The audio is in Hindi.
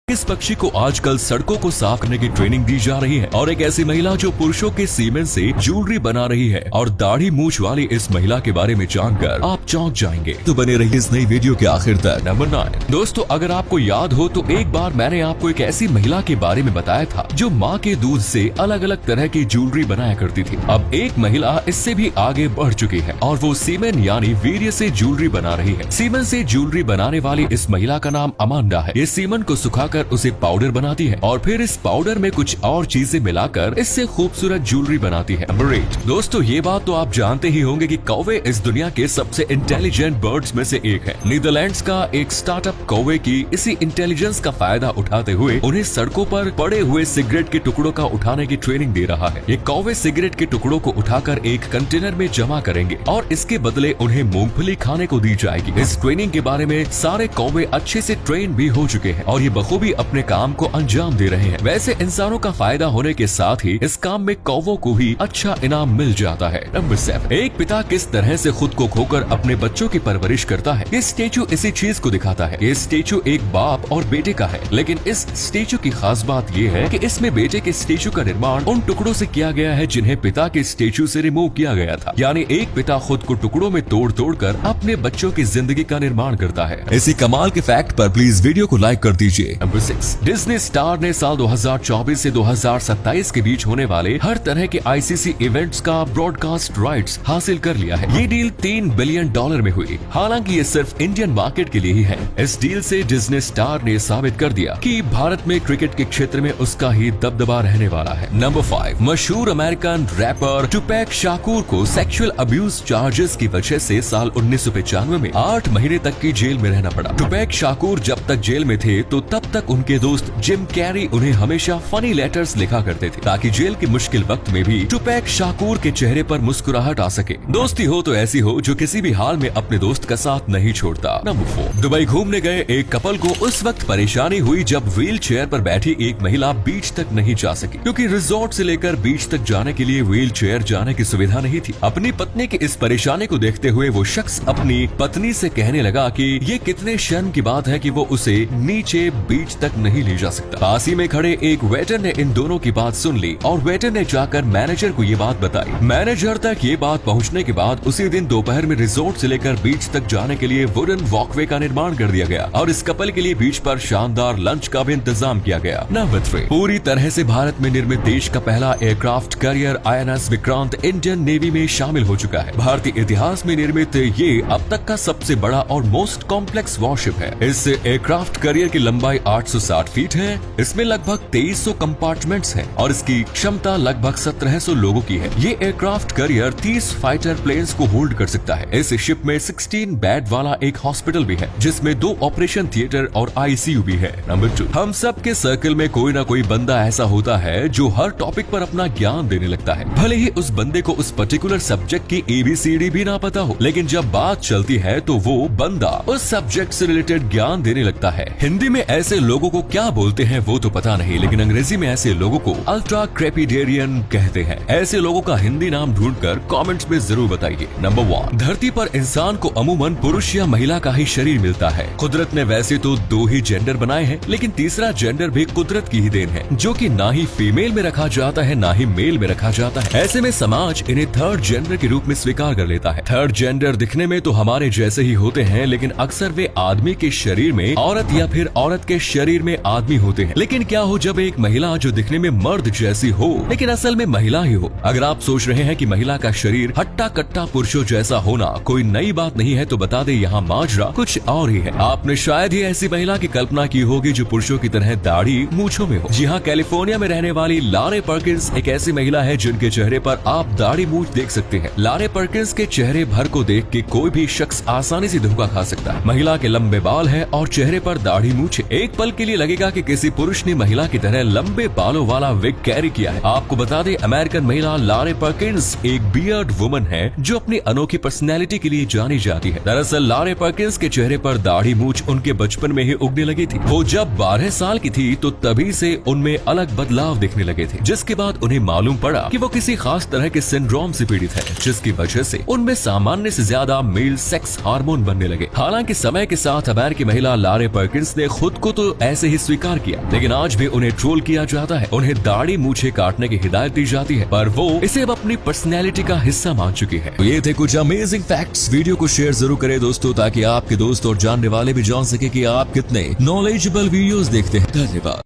इस पक्षी को आजकल सड़कों को साफ करने की ट्रेनिंग दी जा रही है और एक ऐसी महिला जो पुरुषों के सीमेन से ज्वेलरी बना रही है और दाढ़ी मूछ वाली इस महिला के बारे में जानकर आप चौंक जाएंगे। तो बने रहिए इस नई वीडियो के आखिर तक। नंबर 9 दोस्तों, अगर आपको याद हो तो एक बार मैंने आपको एक ऐसी महिला के बारे में बताया था जो माँ के दूध से अलग अलग तरह की ज्वेलरी बनाया करती थी। अब एक महिला इससे भी आगे बढ़ चुकी है और वो सीमेन यानी वीर्य से ज्वेलरी बना रही है। सीमेन से ज्वेलरी बनाने वाली इस महिला का नाम अमांडा है। ये सीमेन को सुखाकर उसे पाउडर बनाती है और फिर इस पाउडर में कुछ और चीजें मिलाकर इससे खूबसूरत ज्वेलरी बनाती है। नंबर 8 दोस्तों, ये बात तो आप जानते ही होंगे कि कौवे इस दुनिया के सबसे इंटेलिजेंट बर्ड्स में से एक है। नीदरलैंड्स का एक स्टार्टअप कौवे की इसी इंटेलिजेंस का फायदा उठाते हुए उन्हें सड़कों पर पड़े हुए सिगरेट के टुकड़ों का उठाने की ट्रेनिंग दे रहा है। ये कौवे सिगरेट के टुकड़ों को उठाकर एक कंटेनर में जमा करेंगे और इसके बदले उन्हें मूंगफली खाने को दी जाएगी। इस ट्रेनिंग के बारे में सारे कौवे अच्छे से ट्रेन भी हो चुके हैं और ये बखूबी अपने काम को अंजाम दे रहे हैं। वैसे इंसानों का फायदा होने के साथ ही इस काम में कौवों को भी अच्छा इनाम मिल जाता है। नंबर 7 एक पिता किस तरह से खुद को खोकर अपने बच्चों की परवरिश करता है। ये स्टेचू इसी चीज को दिखाता है। ये स्टेचू एक बाप और बेटे का है, लेकिन इस स्टेचू की खास बात ये है कि इसमें बेटे के स्टेचू का निर्माण उन टुकड़ों से किया गया है जिन्हें पिता के स्टेचू से रिमूव किया गया था। यानी एक पिता खुद को टुकड़ों में तोड़ तोड़ कर अपने बच्चों की जिंदगी का निर्माण करता है। इसी कमाल के फैक्ट पर प्लीज वीडियो को लाइक कर दीजिए। नंबर 6 डिज्नी स्टार ने साल 2024 से 2027 के बीच होने वाले हर तरह के आईसीसी इवेंट्स का ब्रॉडकास्ट राइट्स हासिल कर लिया है। ये डील $3 बिलियन में हुई। हालांकि ये सिर्फ इंडियन मार्केट के लिए ही है। इस डील से डिज्नी स्टार ने साबित कर दिया कि भारत में क्रिकेट के क्षेत्र में उसका ही दबदबा रहने वाला है। नंबर 5 मशहूर अमेरिकन रैपर टुपैक शाकुर को सेक्सुअल अब्यूज चार्जेस की वजह से साल 1995 में 8 महीने तक की जेल में रहना पड़ा। टुपैक शाकुर जब तक जेल में थे तो तब तक उनके दोस्त जिम कैरी उन्हें हमेशा फनी लेटर्स लिखा करते थे ताकि जेल के मुश्किल वक्त में भी टुपैक शाकुर के चेहरे पर मुस्कुराहट आ सके। दोस्ती हो तो ऐसी हो जो किसी भी हाल में अपने दोस्त का साथ नहीं छोड़ता। नंबर 4 दुबई घूमने गए एक कपल को उस वक्त परेशानी हुई जब व्हील चेयर पर बैठी एक महिला बीच तक नहीं जा सकी क्योंकि रिजॉर्ट से लेकर बीच तक जाने के लिए व्हील चेयर जाने की सुविधा नहीं थी। अपनी पत्नी की इस परेशानी को देखते हुए वो शख्स अपनी पत्नी से कहने लगा कि ये कितने शर्म की बात है कि वो उसे नीचे बीच तक नहीं ले जा सकता। पास ही में खड़े एक वेटर ने इन दोनों की बात सुन ली और वेटर ने जाकर मैनेजर को ये बात बताई। मैनेजर तक ये बात पहुंचने के बाद उसी दिन दोपहर में रिजॉर्ट से लेकर बीच तक जाने के लिए वुडन वॉकवे का निर्माण कर दिया गया और इस कपल के लिए बीच पर शानदार लंच का भी इंतजाम किया गया। नंबर 3 पूरी तरह से भारत में निर्मित देश का पहला aircraft carrier INS Vikrant Indian navy में शामिल हो चुका है। भारतीय इतिहास में निर्मित ये अब तक का सबसे बड़ा और मोस्ट कॉम्प्लेक्स वॉरशिप है। इस एयरक्राफ्ट कैरियर की लंबाई 860 फीट है। इसमें लगभग 2300 कंपार्टमेंट्स हैं और इसकी क्षमता लगभग 1700 लोगों की है। ये एयरक्राफ्ट कैरियर 30 फाइटर प्लेन्स को होल्ड कर सकता है। इस शिप में 16 बेड वाला एक हॉस्पिटल भी है जिसमें 2 ऑपरेशन थिएटर और ICU भी है। नंबर 2 हम सब के सर्कल में कोई ना कोई बंदा ऐसा होता है जो हर टॉपिक पर अपना ज्ञान देने लगता है। भले ही उस बंदे को उस पर्टिकुलर सब्जेक्ट की ABCD भी ना पता हो, लेकिन जब बात चलती है तो वो बंदा उस सब्जेक्ट से रिलेटेड ज्ञान देने लगता है। हिंदी में ऐसे लोगों को क्या बोलते हैं वो तो पता नहीं, लेकिन अंग्रेजी में ऐसे लोगों को अल्ट्रा क्रेपिडेरियन कहते हैं। ऐसे लोगों का हिंदी नाम ढूंढकर कमेंट्स में जरूर बताइए। नंबर 1 धरती पर इंसान को अमूमन पुरुष या महिला का ही शरीर मिलता है। कुदरत ने वैसे तो 2 ही जेंडर बनाए हैं, लेकिन तीसरा जेंडर भी कुदरत की ही देन है जो कि ना ही फीमेल में रखा जाता है ना ही मेल में रखा जाता है। ऐसे में समाज इन्हें थर्ड जेंडर के रूप में स्वीकार कर लेता है। थर्ड जेंडर दिखने में तो हमारे जैसे ही होते हैं, लेकिन अक्सर वे आदमी के शरीर में औरत या फिर औरत के शरीर में आदमी होते हैं। लेकिन क्या हो जब एक महिला जो दिखने में मर्द जैसी हो लेकिन असल में महिला ही हो। अगर आप सोच रहे हैं कि महिला का शरीर हट्टा कट्टा पुरुषों जैसा होना कोई नई बात नहीं है तो बता दे यहाँ माजरा कुछ और ही है। आपने शायद ही ऐसी महिला की कल्पना की होगी जो पुरुषों की तरह दाढ़ी मूंछों में हो। जी हाँ, कैलिफोर्निया में रहने वाली लारे पर्किंस एक ऐसी महिला है जिनके चेहरे पर आप दाढ़ी मूंछ देख सकते हैं। लारे पर्किंस के चेहरे भर को देख के कोई भी शख्स आसानी से धोखा खा सकता है। महिला के लंबे बाल है और चेहरे पर दाढ़ी मूंछ। एक पल के लिए लगेगा कि किसी पुरुष ने महिला की तरह लंबे बालों वाला विग कैरी किया है। आपको बता दें, अमेरिकन महिला लारे पर्किंस एक बियर्ड वुमन है जो अपनी अनोखी पर्सनैलिटी के लिए जानी जाती है। दरअसल लारे पर्किंस के चेहरे पर दाढ़ी मूंछ उनके बचपन में ही उगने लगी थी। वो जब 12 साल की थी तो तभी से उनमें अलग बदलाव दिखने लगे थे, जिसके बाद उन्हें मालूम पड़ा कि वो किसी खास तरह के सिंड्रोम से पीड़ित है, जिसकी वजह से उनमें सामान्य से ज्यादा मेल सेक्स हार्मोन बनने लगे। हालांकि समय के साथ अमेरिकी महिला लारे पर्किंस ने खुद को तो तो ऐसे ही स्वीकार किया, लेकिन आज भी उन्हें ट्रोल किया जाता है। उन्हें दाढ़ी मूछें काटने की हिदायत दी जाती है, पर वो इसे अब अपनी पर्सनैलिटी का हिस्सा मान चुकी है। तो ये थे कुछ अमेजिंग फैक्ट्स। वीडियो को शेयर जरूर करें दोस्तों, ताकि आपके दोस्त और जानने वाले भी जान सके कि आप कितने नॉलेजेबल वीडियोस देखते हैं। धन्यवाद।